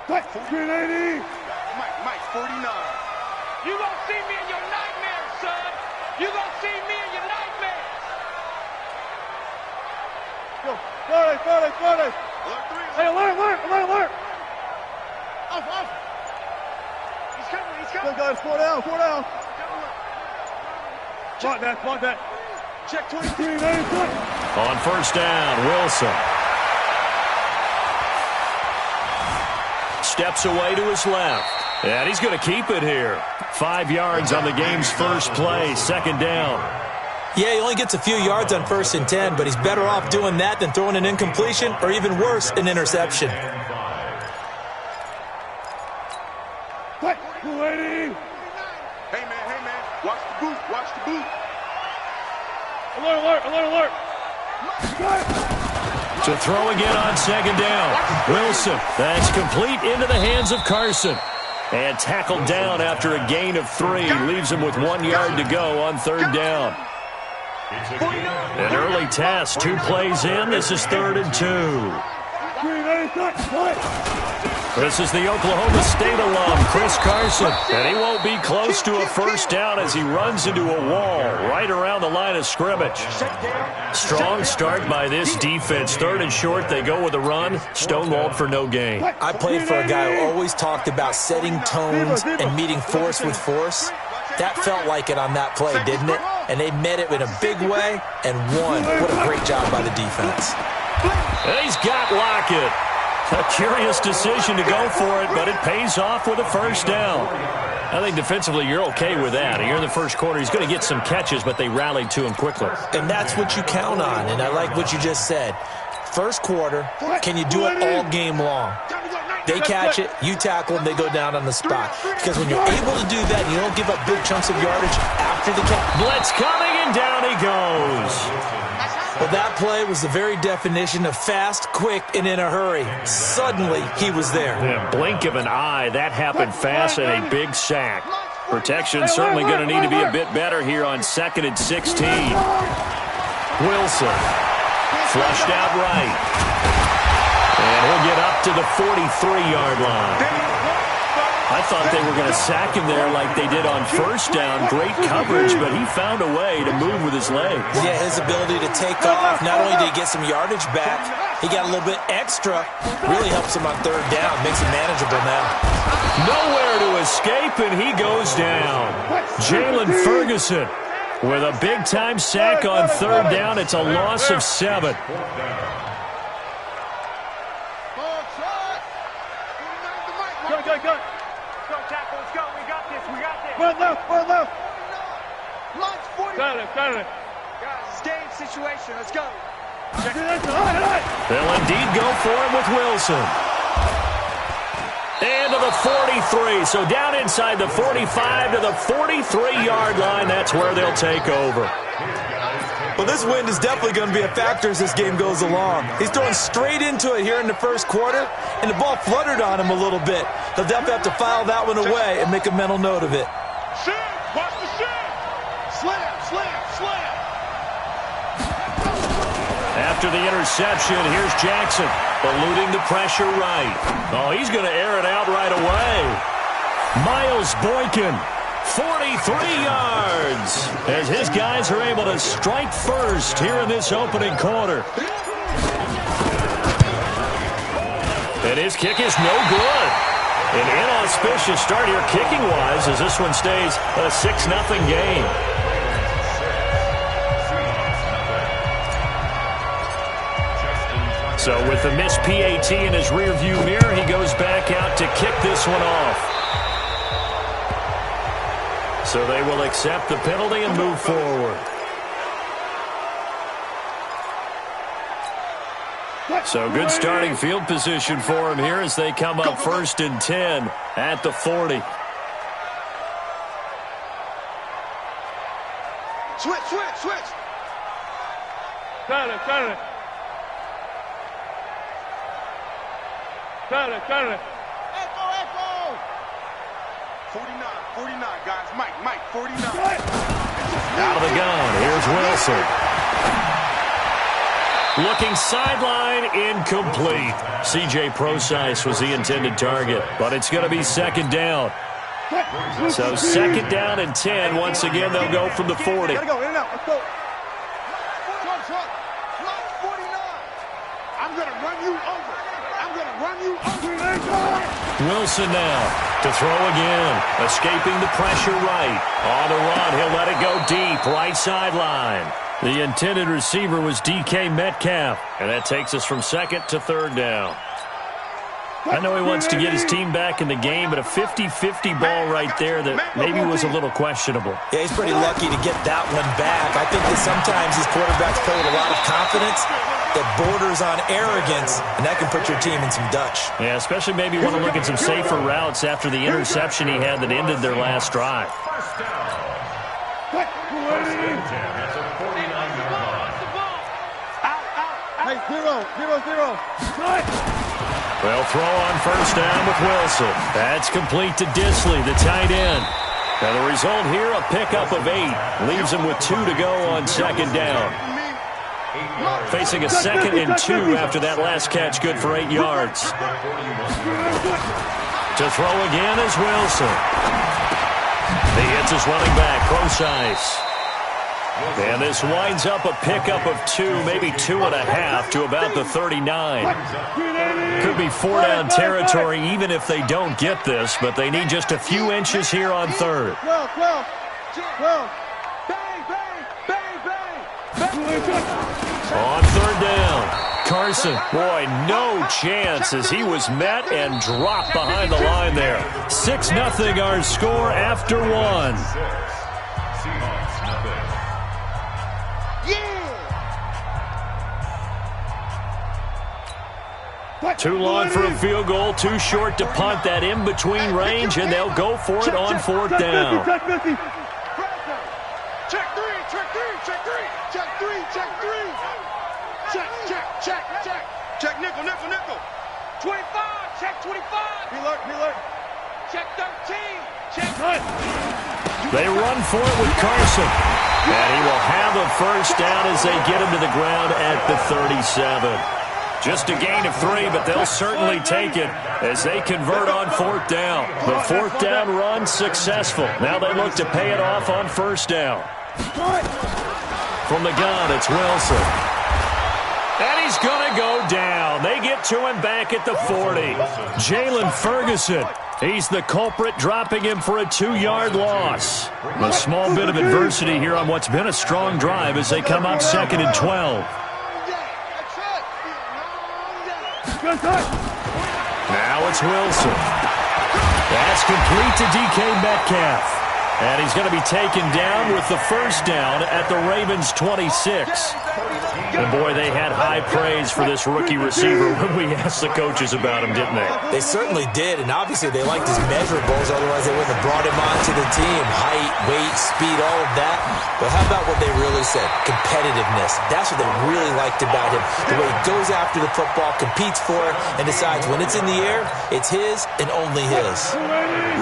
380. Mike, 49. You gonna see me in your nightmares, son. You gonna see me in your nightmares. Go. 30. Hey, alert. Off. He's coming. Go, guys, 4 down. Block that. Check 23. On first down, Wilson. Steps away to his left. And he's going to keep it here. 5 yards on the game's first play, second down. Yeah, he only gets a few yards on 1st and 10, but he's better off doing that than throwing an incompletion or even worse, an interception. Hey, man. Watch the boot. Alert. To throw again on second down. Wilson, that's complete into the hands of Carson. And tackled down after a gain of 3. Leaves him with 1 yard to go on third down. An early test, 2 plays in. This is 3rd and 2. This is the Oklahoma State alum, Chris Carson. And he won't be close to a first down as he runs into a wall right around the line of scrimmage. Strong start by this defense. 3rd and short, they go with a run. Stonewalled for no gain. I played for a guy who always talked about setting tones and meeting force with force. That felt like it on that play, didn't it? And they met it in a big way and won. What a great job by the defense. And he's got Lockett. A curious decision to go for it, but it pays off with a first down. I think defensively you're okay with that. Here in the first quarter, he's going to get some catches, but they rallied to him quickly. And that's what you count on, and I like what you just said. First quarter, can you do it all game long? They catch it, you tackle them, they go down on the spot. Because when you're able to do that, you don't give up big chunks of yardage after the catch. Blitz coming, and down he goes. Well, that play was the very definition of fast, quick, and in a hurry. Suddenly, he was there. Yeah, blink of an eye, that happened fast and a big sack. Protection certainly going to need to be a bit better here on 2nd and 16. Wilson, flushed out right. And he'll get up to the 43-yard line. I thought they were going to sack him there like they did on first down. Great coverage, but he found a way to move with his legs. Yeah, his ability to take off, not only did he get some yardage back, he got a little bit extra. Really helps him on third down, makes it manageable now. Nowhere to escape, and he goes down. Jalen Ferguson with a big-time sack on third down. It's a loss of 7. Go. One left. Got it. Guys, it's game situation. Let's go. They'll indeed go for it with Wilson. And to the 43. So down inside the 45 to the 43-yard line. That's where they'll take over. Well, this wind is definitely going to be a factor as this game goes along. He's throwing straight into it here in the first quarter, and the ball fluttered on him a little bit. He'll definitely have to file that one away and make a mental note of it. Watch the shit. Slam. After the interception, here's Jackson, eluding the pressure right. Oh, he's going to air it out right away. Miles Boykin, 43 yards, as his guys are able to strike first here in this opening quarter. And his kick is no good. An inauspicious start here kicking-wise as this one stays a 6-0 game. So with the missed PAT in his rearview mirror, he goes back out to kick this one off. So they will accept the penalty and move forward. So good starting field position for him here as they come up 1st and 10 at the 40. Switch. Got it. 49, guys. Mike, 49. Out of the gun, here's Wilson. Looking sideline, incomplete. C.J. Procise was the intended target, but it's going to be second down. So second down and 10. Once again, they'll go from the 40. Gotta go, in and out. Let's go. Slot 49. I'm going to run you over. I'm going to run you over. Wilson now to throw again. Escaping the pressure right. On the run, he'll let it go deep. Right sideline. The intended receiver was DK Metcalf. And that takes us from second to third down. I know he wants to get his team back in the game, but a 50-50 ball right there that maybe was a little questionable. Yeah, he's pretty lucky to get that one back. I think that sometimes these quarterbacks play with a lot of confidence that borders on arrogance, and that can put your team in some Dutch. Yeah, especially maybe want to look at some safer routes after the interception he had that ended their last drive. Hey, 0-0-0. They'll throw on first down with Wilson. That's complete to Disley, the tight end. Now the result here, a pickup of 8. Leaves him with 2 to go on second down. Facing a 2nd and 2 after that last catch, good for 8 yards. To throw again is Wilson. He hits his running back, Procise. And this winds up a pickup of 2, maybe 2.5 to about the 39. Could be 4-down territory even if they don't get this, but they need just a few inches here on third. 12. Bang, bang, bang, bang. On third down, Carson, boy, no chance as he was met and dropped behind the line there. 6-0 our score after 1. Too long for a field goal, too short to punt. That in-between range, and they'll go for it on fourth down. Check 3, check 3, check 3, check 3, check 3. Check nickel. 25, check 25. He alert. Check 13, check. They run for it with Carson. And he will have a first down as they get him to the ground at the 37. Just a gain of 3, but they'll certainly take it as they convert on fourth down. The fourth down run successful. Now they look to pay it off on first down. From the gun, it's Wilson. And he's going to go down. They get to him back at the 40. Jalen Ferguson. He's the culprit, dropping him for a 2-yard loss. A small bit of adversity here on what's been a strong drive as they come up 2nd and 12. Now it's Wilson. That's complete to DK Metcalf. And he's going to be taken down with the first down at the Ravens' 26. And boy, they had high praise for this rookie receiver when we asked the coaches about him, didn't they? They certainly did, and obviously they liked his measurables, otherwise they wouldn't have brought him onto the team. Height, weight, speed, all of that. But how about what they really said? Competitiveness. That's what they really liked about him. The way he goes after the football, competes for it, and decides when it's in the air, it's his and only his.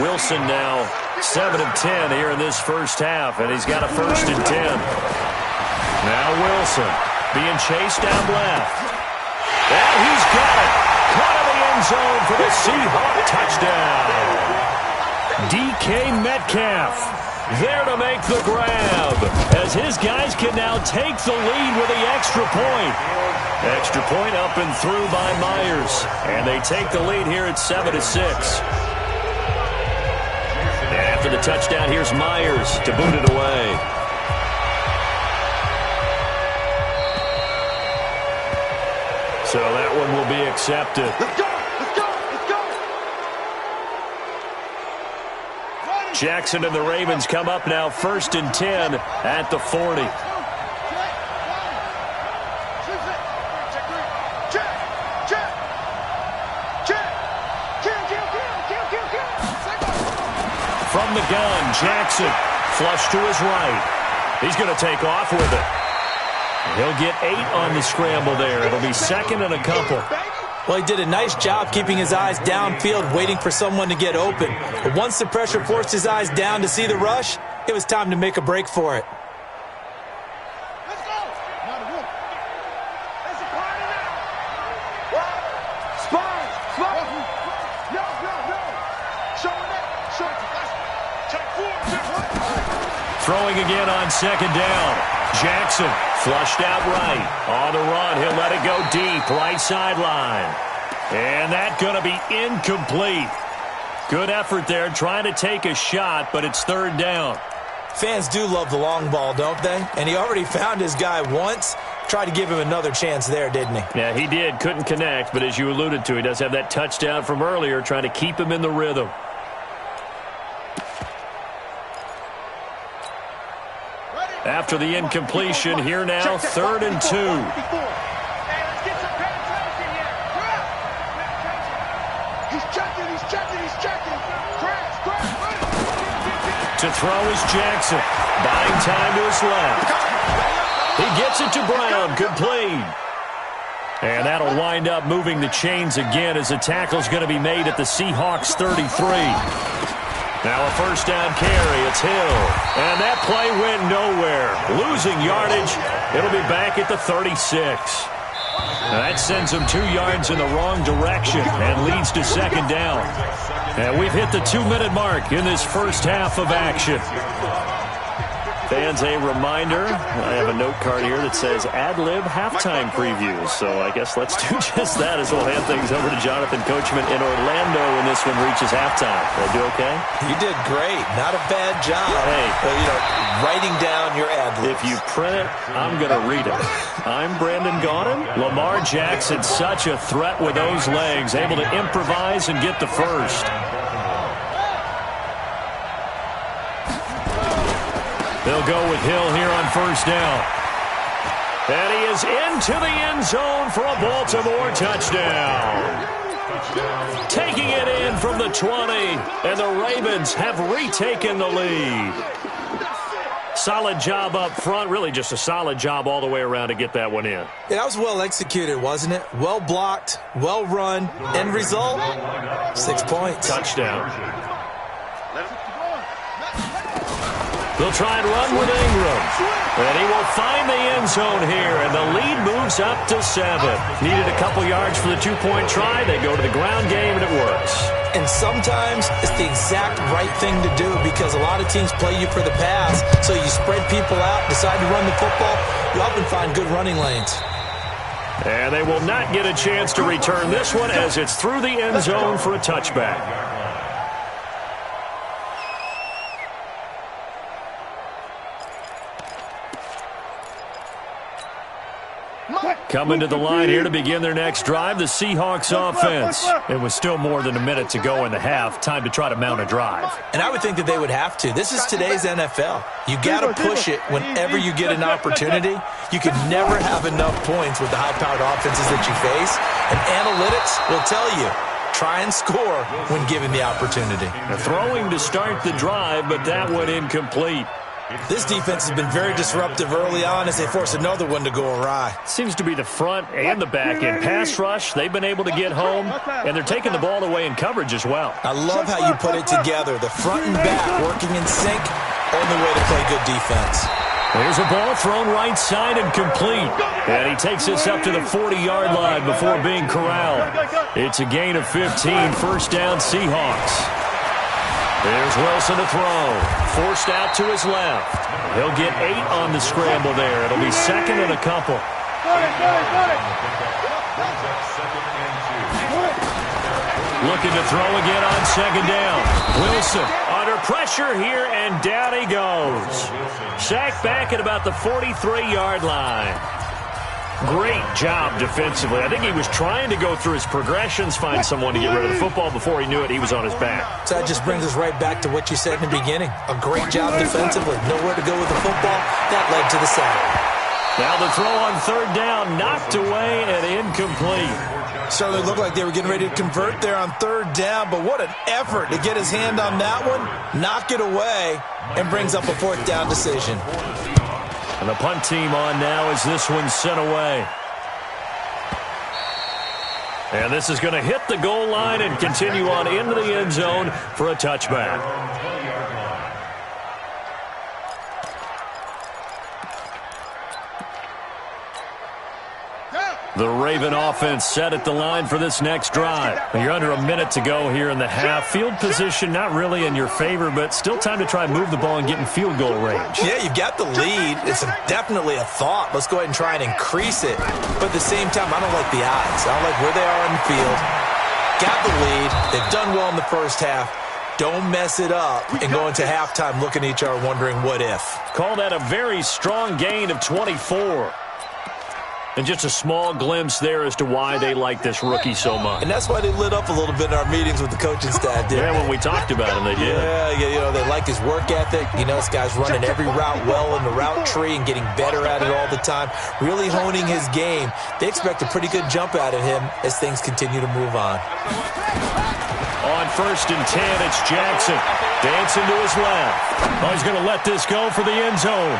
Wilson now 7 of 10 here in this first half, and he's got a 1st and 10. Now Wilson being chased down left. And he's got it. Caught in the end zone for the Seahawk touchdown. DK Metcalf there to make the grab as his guys can now take the lead with the extra point. Extra point up and through by Myers. And they take the lead here at 7-6. After the touchdown, here's Myers to boot it away. So that one will be accepted. Let's go. Jackson and the Ravens come up now 1st and 10 at the 40. From the gun, Jackson, flush to his right. He's going to take off with it. He'll get 8 on the scramble there. It'll be 2nd and a couple. Well, he did a nice job keeping his eyes downfield, waiting for someone to get open. But once the pressure forced his eyes down to see the rush, it was time to make a break for it. Spine. Spine. Yo. Showing that. Check 4. Throwing again on second down. Jackson flushed out right. On the run, he'll let it go deep, right sideline. And that's going to be incomplete. Good effort there, trying to take a shot, but it's third down. Fans do love the long ball, don't they? And he already found his guy once. Tried to give him another chance there, didn't he? Yeah, he did. Couldn't connect, but as you alluded to, he does have that touchdown from earlier, trying to keep him in the rhythm. After the incompletion, here now, 3rd and 2. He's checking. To throw is Jackson. Buying time to his left. He gets it to Brown. Complete. And that'll wind up moving the chains again as the tackle's going to be made at the Seahawks 33. Now a first down carry. It's Hill. And that play went nowhere. Losing yardage. It'll be back at the 36. Now that sends them 2 yards in the wrong direction and leads to second down. And we've hit the 2-minute mark in this first half of action. Fans, a reminder, I have a note card here that says ad-lib halftime previews. So I guess let's do just that as we'll hand things over to Jonathan Coachman in Orlando when this one reaches halftime. Did I do okay? You did great. Not a bad job. Hey. But, writing down your ad-libs. If you print it, I'm going to read it. I'm Brandon Gaudin. Lamar Jackson, such a threat with those legs, able to improvise and get the first. They'll go with Hill here on first down. And he is into the end zone for a Baltimore touchdown. Taking it in from the 20, and the Ravens have retaken the lead. Solid job up front, really just a solid job all the way around to get that one in. Yeah, that was well executed, wasn't it? Well blocked, well run. End result, 6 points. Touchdown. They'll try and run with Ingram. And he will find the end zone here, and the lead moves up to 7. Needed a couple yards for the 2-point try. They go to the ground game, and it works. And sometimes it's the exact right thing to do because a lot of teams play you for the pass. So you spread people out, decide to run the football. You often find good running lanes. And they will not get a chance to return this one as it's through the end zone for a touchback. Coming to the line here to begin their next drive, the Seahawks offense. It was still more than a minute to go in the half. Time to try to mount a drive. And I would think that they would have to. This is today's NFL. You got to push it whenever you get an opportunity. You can never have enough points with the high-powered offenses that you face. And analytics will tell you, try and score when given the opportunity. They're throwing to start the drive, but that one incomplete. This defense has been very disruptive early on as they force another one to go awry. Seems to be the front and the back end. Pass rush, they've been able to get home, and they're taking the ball away in coverage as well. I love how you put it together. The front and back working in sync, only way to play good defense. There's a ball thrown right side and complete. And he takes us up to the 40-yard line before being corralled. It's a gain of 15, first down Seahawks. There's Wilson to throw. Forced out to his left. He'll get 8 on the scramble there. It'll be second and a couple. Looking to throw again on second down. Wilson under pressure here, and down he goes. Sacked back at about the 43-yard line. Great job defensively. I think he was trying to go through his progressions, find someone to get rid of the football. Before he knew it, he was on his back. So that just brings us right back to what you said in the beginning. A great job defensively. Nowhere to go with the football. That led to the sack. Now the throw on third down, knocked away and incomplete. Certainly looked like they were getting ready to convert there on third down, but what an effort to get his hand on that one, knock it away, and brings up a fourth down decision. And the punt team on now as this one's sent away. And this is going to hit the goal line and continue on into the end zone for a touchback. The Raven offense set at the line for this next drive. You're under a minute to go here in the half. Field position not really in your favor, but still time to try and move the ball and get in field goal range. Yeah, you've got the lead. It's definitely a thought. Let's go ahead and try and increase it. But at the same time, I don't like the odds. I don't like where they are on the field. Got the lead. They've done well in the first half. Don't mess it up and go into halftime looking at each other wondering what if. Call that a very strong gain of 24. And just a small glimpse there as to why they like this rookie so much. And that's why they lit up a little bit in our meetings with the coaching staff, didn't they? Yeah, when we talked about him, they did. Yeah, they like his work ethic. This guy's running every route well in the route tree and getting better at it all the time, really honing his game. They expect a pretty good jump out of him as things continue to move on. On 1st and 10, it's Jackson. Dancing to his left. Oh, he's going to let this go for the end zone.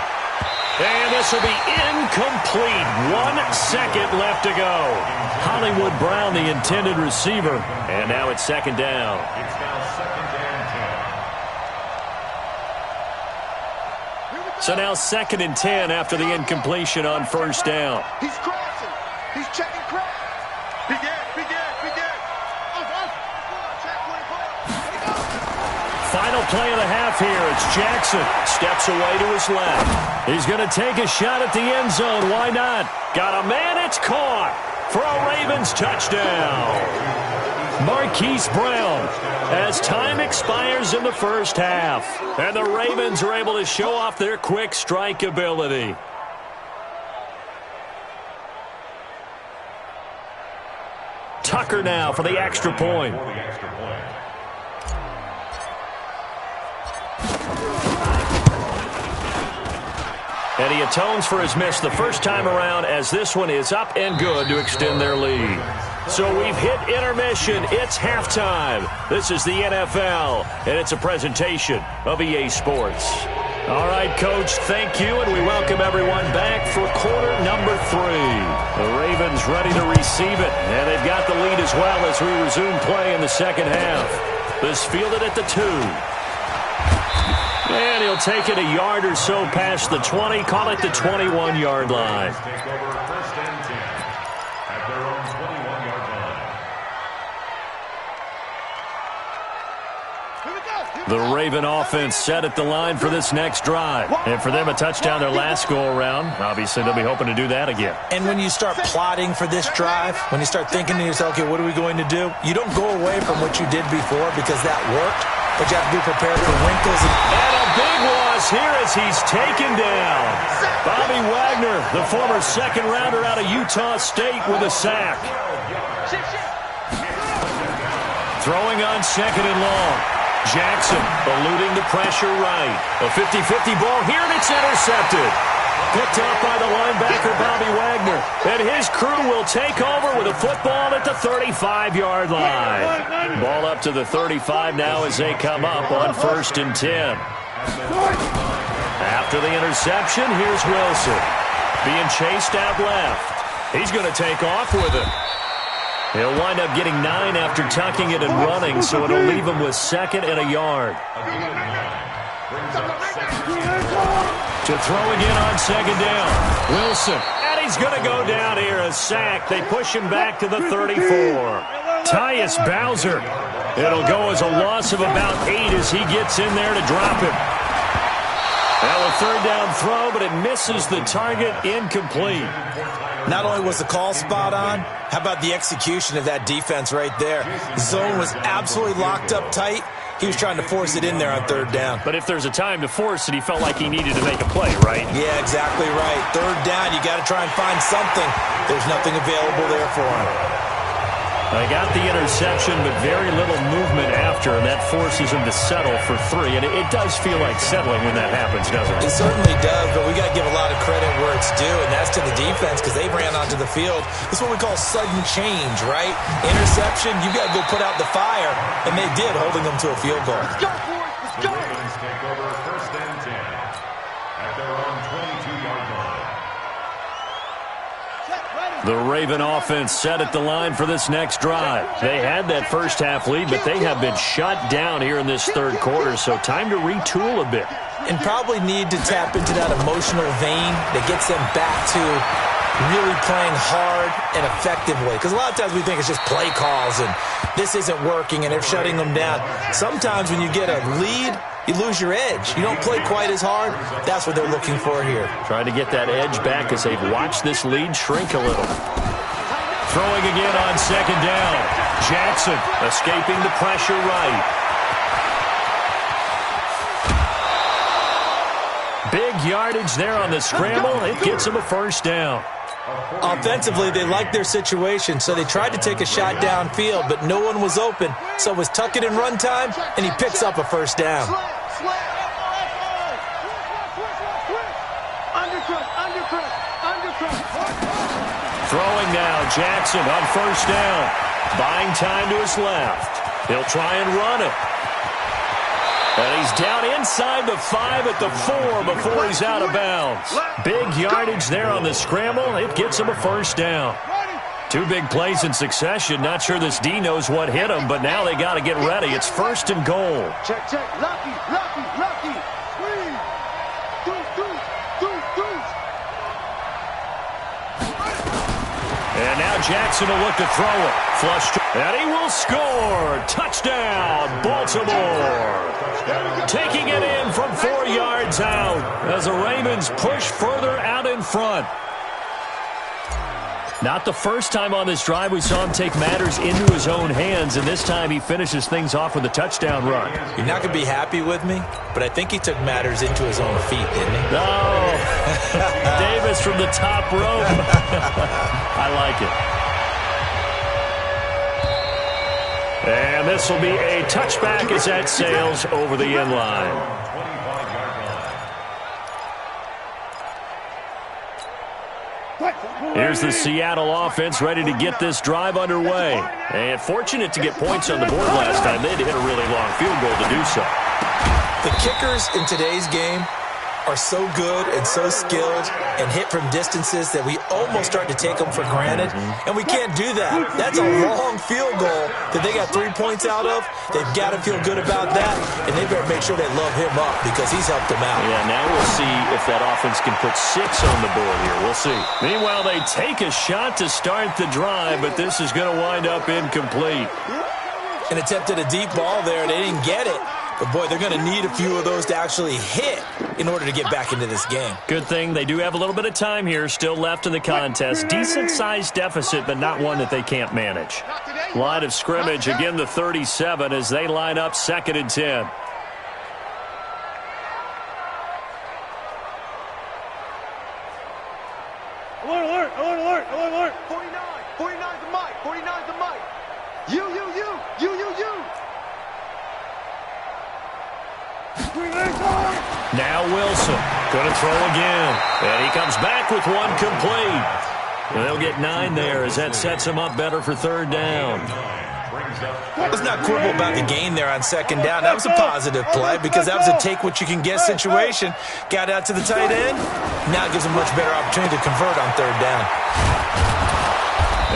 And this will be incomplete. 1 second left to go. Hollywood Brown, the intended receiver. And now it's 2nd down. It's now 2nd and 10. So now 2nd and 10 after the incompletion on 1st down. He's crossing. He's checking cross. Begin. Final play of the half here. It's Jackson. Steps away to his left. He's going to take a shot at the end zone. Why not? Got a man. It's caught for a Ravens touchdown. Marquise Brown as time expires in the first half. And the Ravens are able to show off their quick strike ability. Tucker now for the extra point. And he atones for his miss the first time around as this one is up and good to extend their lead. So we've hit intermission. It's halftime. This is the NFL, and it's a presentation of EA Sports. All right, Coach, thank you, and we welcome everyone back for quarter number 3. The Ravens ready to receive it, and they've got the lead as well as we resume play in the second half. This fielded at the 2. And he'll take it a yard or so past the 20, call it the 21-yard line. The Raven offense set at the line for this next drive. And for them, a touchdown their last go-around. Obviously, they'll be hoping to do that again. And when you start plotting for this drive, when you start thinking to yourself, okay, what are we going to do? You don't go away from what you did before because that worked, but you have to be prepared for wrinkles. And a big loss here as he's taken down. Bobby Wagner, the former second-rounder out of Utah State with a sack. Throwing on 2nd and long. Jackson eluding the pressure right. A 50-50 ball here, and it's intercepted. Picked up by the linebacker, Bobby Wagner. And his crew will take over with a football at the 35-yard line. Ball up to the 35 now as they come up on 1st and 10. After the interception, here's Wilson. Being chased out left. He's going to take off with it. He'll wind up getting 9 after tucking it and running, so it'll leave him with 2nd and a yard. To throw again on 2nd down. Wilson, and he's going to go down here, a sack. They push him back to the 34. Tyus Bowser. It'll go as a loss of about 8 as he gets in there to drop him. Well, a 3rd down throw, but it misses the target, incomplete. Not only was the call spot on, how about the execution of that defense right there? The zone was absolutely locked up tight. He was trying to force it in there on 3rd down. But if there's a time to force it, he felt like he needed to make a play, right? Yeah, exactly right. 3rd down, you got to try and find something. There's nothing available there for him. They got the interception, but very little movement after, and that forces him to settle for 3. And it does feel like settling when that happens, doesn't it? It certainly does, but we got to give a lot of credit where it's due, and that's to the defense because they ran onto the field. This is what we call sudden change, right? Interception, you got to go put out the fire, and they did, holding them to a field goal. Let's go, boys. Let's go. Ravens take over 1st and 10 at their own 22-yard line. The Raven offense set at the line for this next drive. They had that first half lead, but they have been shut down here in this 3rd quarter, so time to retool a bit. And probably need to tap into that emotional vein that gets them back to really playing hard and effectively. Because a lot of times we think it's just play calls and this isn't working and they're shutting them down. Sometimes when you get a lead, you lose your edge. You don't play quite as hard. That's what they're looking for here. Trying to get that edge back as they've watched this lead shrink a little. Throwing again on second down. Jackson escaping the pressure right. Big yardage there on the scramble. It gets him a first down. Offensively, they liked their situation, so they tried to take a shot downfield, but no one was open. So it was tuck it and run time, and he picks up a first down. Throwing now, Jackson on first down. Buying time to his left. He'll try and run it. And he's down inside the 5 at the 4 before he's out of bounds. Big yardage there on the scramble. It gets him a first down. 2 big plays in succession. Not sure this D knows what hit him, but now they got to get ready. It's first and goal. Check, check. Lucky, lucky, lucky. Squeeze. Deuce. And now Jackson will look to throw it. Flushed. And he will score. Touchdown, Baltimore. Taking it in from 4 yards out as the Ravens push further out in front. Not the first time on this drive we saw him take matters into his own hands, and this time he finishes things off with a touchdown run. You're not going to be happy with me, but I think he took matters into his own feet, didn't he? No. Davis from the top rope. I like it. And this will be a touchback as that sails over the end line. Here's the Seattle offense ready to get this drive underway. And fortunate to get points on the board last time. They had to hit a really long field goal to do so. The kickers in today's game are so good and so skilled and hit from distances that we almost start to take them for granted, and we can't do that. That's a long field goal that they got 3 points out of. They've got to feel good about that, and they better make sure they love him up because he's helped them out. Yeah, now we'll see if that offense can put 6 on the board here. We'll see. Meanwhile, they take a shot to start the drive, but this is going to wind up incomplete. And attempted a deep ball there. They didn't get it. But, boy, they're going to need a few of those to actually hit in order to get back into this game. Good thing they do have a little bit of time here still left in the contest. Decent-sized deficit, but not one that they can't manage. Line of scrimmage, again the 37 as they line up 2nd and 10. Alert, alert, alert, alert, alert. 49. 49's the mic. 49's the mic. You. Now Wilson going to throw again. And he comes back with one complete. And they'll get 9 there as that sets him up better for 3rd down. Let's not quibble about the gain there on 2nd down. That was a positive play because that was a take-what-you-can-get situation. Got out to the tight end. Now it gives him a much better opportunity to convert on 3rd down.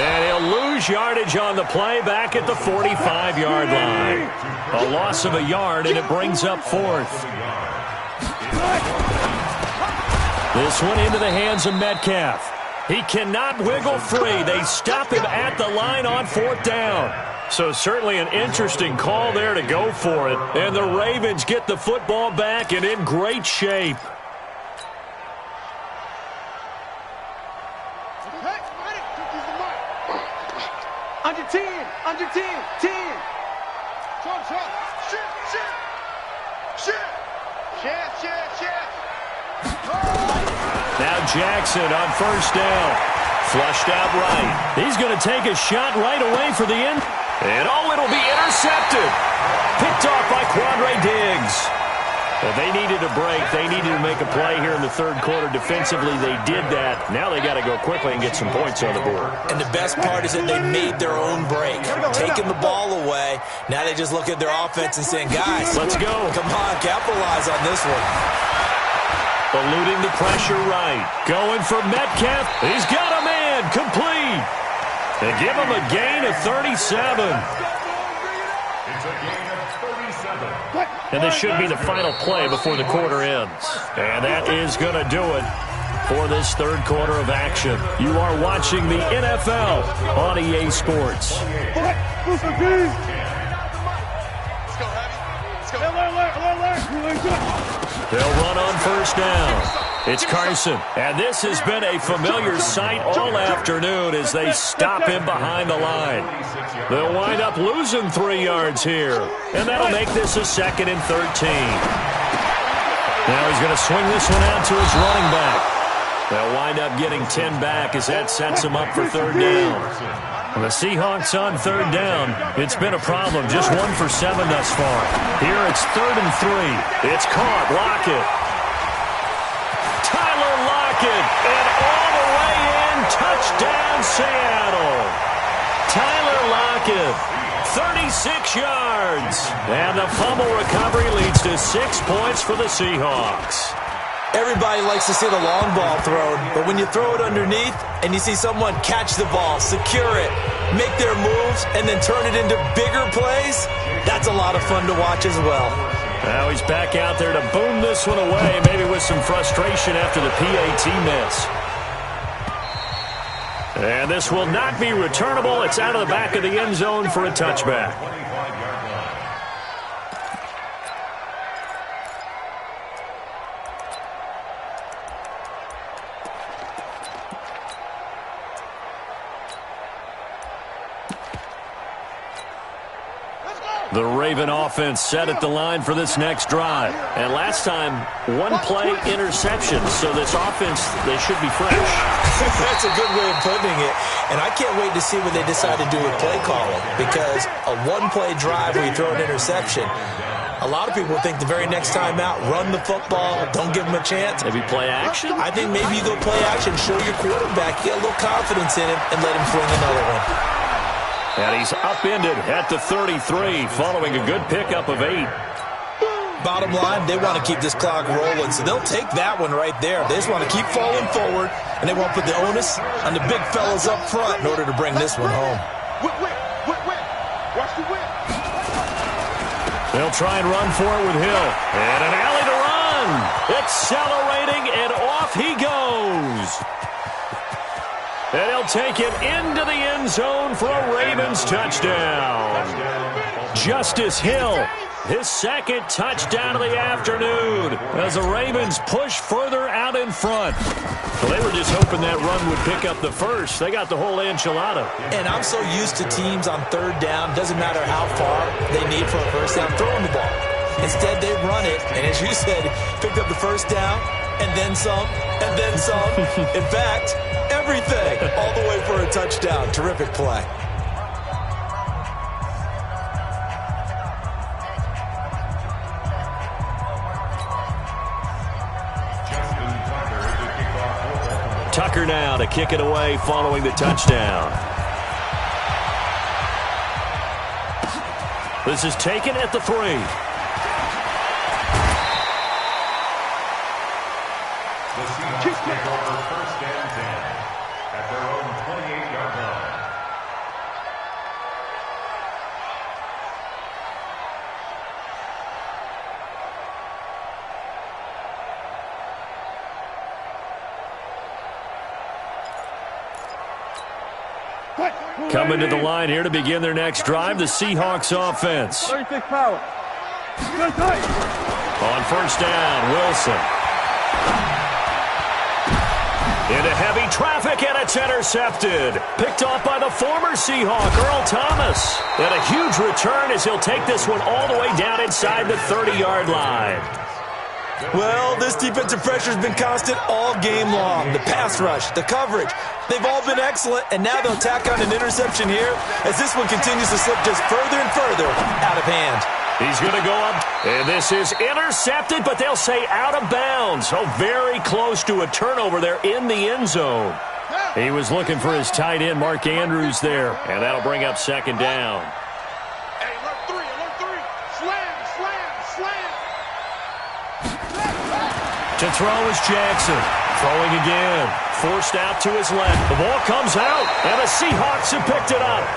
And he'll lose yardage on the play back at the 45-yard line. A loss of a yard, and it brings up 4th. This one into the hands of Metcalf. He cannot wiggle free. They stop him at the line on 4th down. So certainly an interesting call there to go for it. And the Ravens get the football back and in great shape. Under 10, under 10, 10. Now Jackson on 1st down. Flushed out right. He's going to take a shot right away for the end. And it'll be intercepted. Picked off by Quandre Diggs. Well, they needed a break. They needed to make a play here in the 3rd quarter. Defensively, they did that. Now they got to go quickly and get some points on the board. And the best part is that they made their own break. Taking the ball away. Now they just look at their offense and saying, guys, let's go. Come on, capitalize on this one. Eluding the pressure right. Going for Metcalf. He's got a man. Complete. They give him a gain of 37. And this should be the final play before the quarter ends. And that is going to do it. for this third quarter of action. You are watching the NFL on EA Sports. They'll run on first down. It's Carson, and this has been a familiar sight all afternoon as they stop him behind the line. They'll wind up losing 3 yards here, and that'll make this a 2nd and 13. Now he's going to swing this one out to his running back. They'll wind up getting 10 back as that sets him up for 3rd down. And the Seahawks on 3rd down. It's been a problem, just 1 for 7 thus far. Here it's 3rd and 3. It's caught. Lockett. And all the way in, touchdown Seattle. Tyler Lockett, 36 yards. And the fumble recovery leads to 6 points for the Seahawks. Everybody likes to see the long ball thrown, but when you throw it underneath and you see someone catch the ball, secure it, make their moves, and then turn it into bigger plays, that's a lot of fun to watch as well. Now he's back out there to boom this one away, maybe with some frustration after the PAT miss. And this will not be returnable. It's out of the back of the end zone for a touchback. The Raven offense set at the line for this next drive. And last time, 1 play interception. So this offense, they should be fresh. That's a good way of putting it. And I can't wait to see what they decide to do with play calling. Because a 1-play drive where you throw an interception, a lot of people think the very next time out, run the football, don't give them a chance. Maybe play action? I think maybe you go play action, show your quarterback, get a little confidence in him, and let him fling another one. And he's upended at the 33, following a good pickup of 8. Bottom line, they want to keep this clock rolling, so they'll take that one right there. They just want to keep falling forward, and they want to put the onus on the big fellas up front in order to bring this one home. Watch the whip. They'll try and run for it with Hill. And an alley to run. Accelerating, and off he goes. And he'll take it into the end zone for a Ravens touchdown. Justice Hill, his 2nd touchdown of the afternoon as the Ravens push further out in front. Well, they were just hoping that run would pick up the first. They got the whole enchilada. And I'm so used to teams on 3rd down, doesn't matter how far they need for a first down, throwing the ball. Instead, they run it, and as you said, picked up the first down, and then some, and then some. In fact, everything, all the way for a touchdown. Terrific play. Tucker now to kick it away following the touchdown. This is taken at the 3. The Seahawks take over 1st and 10 at their own 28-yard line. Coming to the line here to begin their next drive, the Seahawks offense. 36 power. On first down, Wilson. Into heavy traffic, and it's intercepted. Picked off by the former Seahawk, Earl Thomas. And a huge return as he'll take this one all the way down inside the 30-yard line. Well, this defensive pressure has been constant all game long. The pass rush, the coverage, they've all been excellent, and now they'll tack on an interception here as this one continues to slip just further and further out of hand. He's going to go up, and this is intercepted, but they'll say out of bounds. So very close to a turnover there in the end zone. He was looking for his tight end, Mark Andrews, there, and that'll bring up 2nd down. Hey, alert 3, alert 3. Slam, slam, slam. To throw is Jackson. Throwing again. Forced out to his left. The ball comes out, and the Seahawks have picked it up.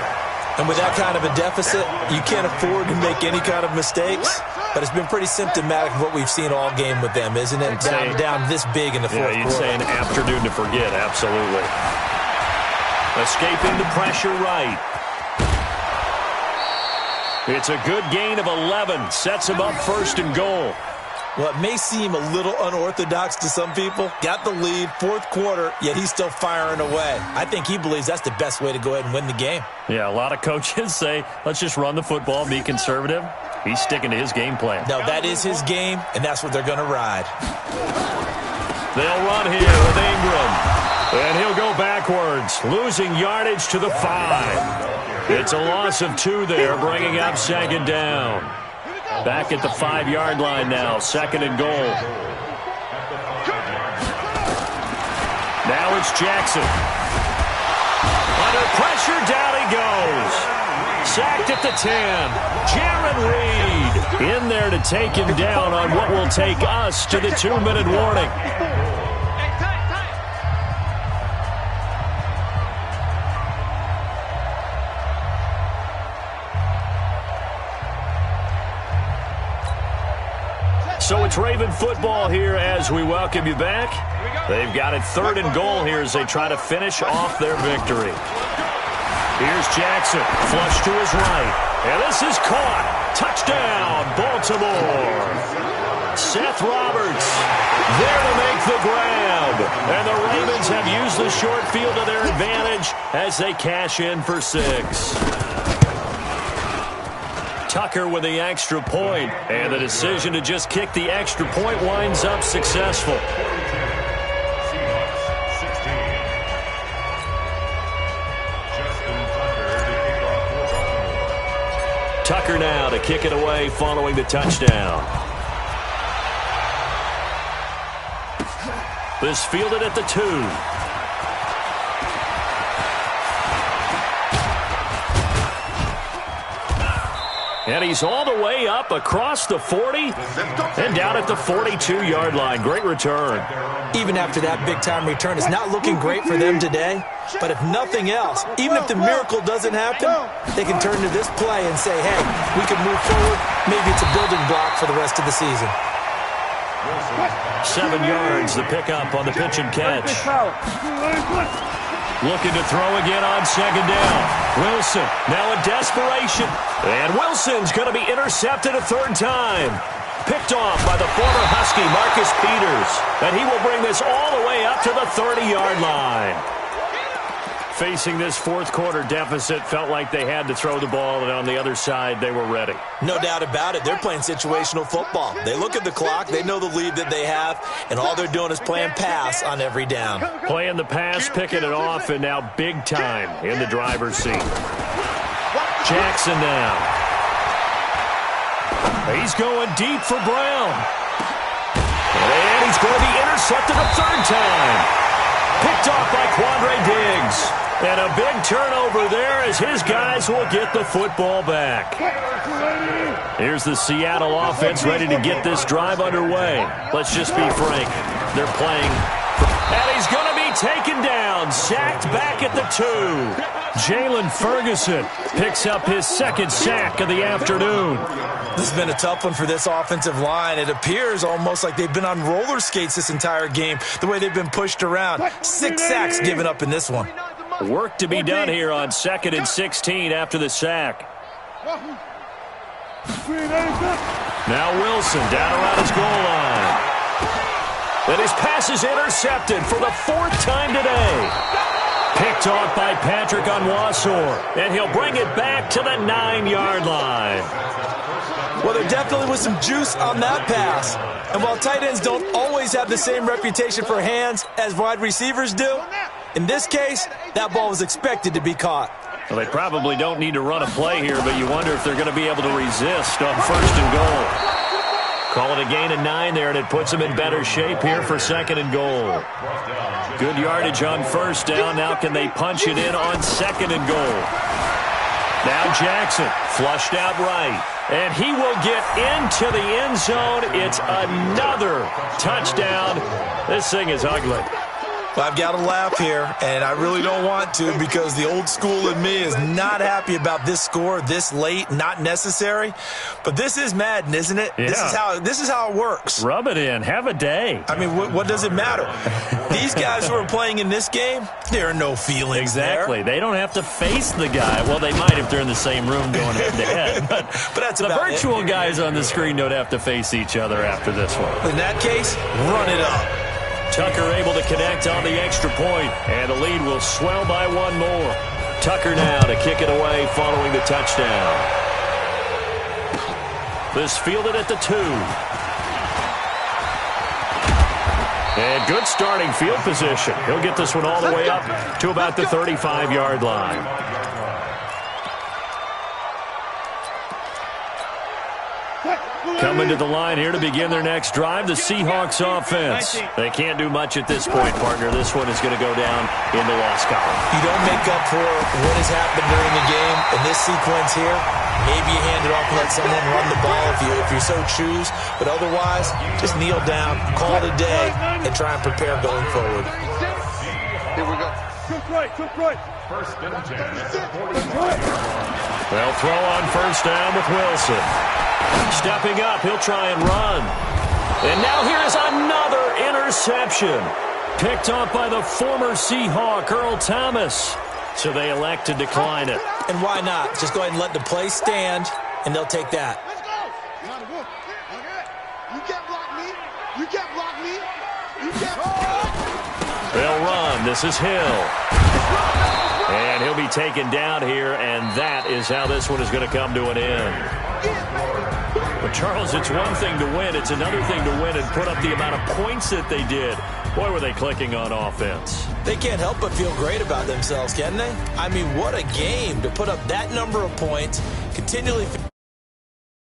And with that kind of a deficit, you can't afford to make any kind of mistakes. But it's been pretty symptomatic of what we've seen all game with them, isn't it? Down this big in the fourth quarter. You'd say an afternoon to forget, absolutely. Escaping the pressure right. It's a good gain of 11. Sets him up first and goal. Well, it may seem a little unorthodox to some people. Got the lead, fourth quarter, yet he's still firing away. I think he believes that's the best way to go ahead and win the game. Yeah, a lot of coaches say, let's just run the football, be conservative. He's sticking to his game plan. No, that is his game, and that's what they're going to ride. They'll run here with Ingram. And he'll go backwards, losing yardage to the 5. It's a loss of 2 there, bringing up second down. Back at the 5-yard line now, second and goal. Now it's Jackson. Under pressure, down he goes. Sacked at the 10. Jaron Reed in there to take him down on what will take us to the 2-minute warning. So it's Raven football here as we welcome you back. They've got it third and goal here as they try to finish off their victory. Here's Jackson, flush to his right. And this is caught. Touchdown, Baltimore. Seth Roberts there to make the grab. And the Ravens have used the short field to their advantage as they cash in for 6. Tucker with the extra point, and the decision to just kick the extra point winds up successful. Tucker now to kick it away following the touchdown. This fielded at the 2. And he's all the way up across the 40 and down at the 42-yard line. Great return. Even after that big-time return, it's not looking great for them today. But if nothing else, even if the miracle doesn't happen, they can turn to this play and say, hey, we can move forward. Maybe it's a building block for the rest of the season. 7 yards, the pickup on the pitch and catch. Looking to throw again on second down. Wilson now in desperation. And Wilson's going to be intercepted a third time. Picked off by the former Husky, Marcus Peters. And he will bring this all the way up to the 30-yard line. Facing this fourth quarter deficit, felt like they had to throw the ball, and on the other side, they were ready. No doubt about it. They're playing situational football. They look at the clock, they know the lead that they have, and all they're doing is playing pass on every down. Playing the pass, picking it off, and now big time in the driver's seat. Jackson now. He's going deep for Brown. And he's going to be intercepted a third time. Picked off by Quandre Diggs. And a big turnover there as his guys will get the football back. Here's the Seattle offense ready to get this drive underway. Let's just be frank. They're playing. And he's going to be taken down. Sacked back at the 2. Jalen Ferguson picks up his second sack of the afternoon. This has been a tough one for this offensive line. It appears almost like they've been on roller skates this entire game, the way they've been pushed around. 6 sacks given up in this one. Work to be done here on 2nd and 16 after the sack. Now Wilson down around his goal line. And his pass is intercepted for the 4th time today. Picked off by Patrick Onwuasor. And he'll bring it back to the 9-yard line. Well, there definitely was some juice on that pass. And while tight ends don't always have the same reputation for hands as wide receivers do, in this case, that ball was expected to be caught. Well, they probably don't need to run a play here, but you wonder if they're going to be able to resist on 1st and goal. Call it a gain of 9 there, and it puts them in better shape here for 2nd and goal. Good yardage on 1st down. Now can they punch it in on 2nd and goal? Now Jackson flushed out right. And he will get into the end zone. It's another touchdown. This thing is ugly. Well, I've got to laugh here, and I really don't want to because the old school in me is not happy about this score this late, not necessary. But this is Madden, isn't it? Yeah. This is how it works. Rub it in. Have a day. I mean, what does it matter? These guys who are playing in this game, there are no feelings Exactly. there. They don't have to face the guy. Well, they might if they're in the same room going head-to-head. But that's the about virtual it. guys on the screen don't have to face each other after this one. In that case, run it up. Tucker able to connect on the extra point, and the lead will swell by one more. Tucker now to kick it away following the touchdown. This fielded at the 2. And good starting field position. He'll get this one all the way up to about the 35-yard line. Coming to the line here to begin their next drive, the Seahawks offense. They can't do much at this point, partner. This one is going to go down in the loss column. You don't make up for what has happened during the game. In this sequence here, maybe you hand it off and let someone run the ball if you so choose. But otherwise, just kneel down, call it a day, and try and prepare going forward. Here we go. Took right. First and 10 at the 40. They'll throw on first down with Wilson. Stepping up, he'll try and run. And now here's another interception. Picked up by the former Seahawk, Earl Thomas. So they elect to decline it. And why not? Just go ahead and let the play stand, and they'll take that. Let's go. You can't block me. You can't block me. You can't block me. They'll run. This is Hill. And he'll be taken down here, and that is how this one is going to come to an end. But, Charles, it's one thing to win. It's another thing to win and put up the amount of points that they did. Boy, were they clicking on offense. They can't help but feel great about themselves, can they? I mean, what a game to put up that number of points, continually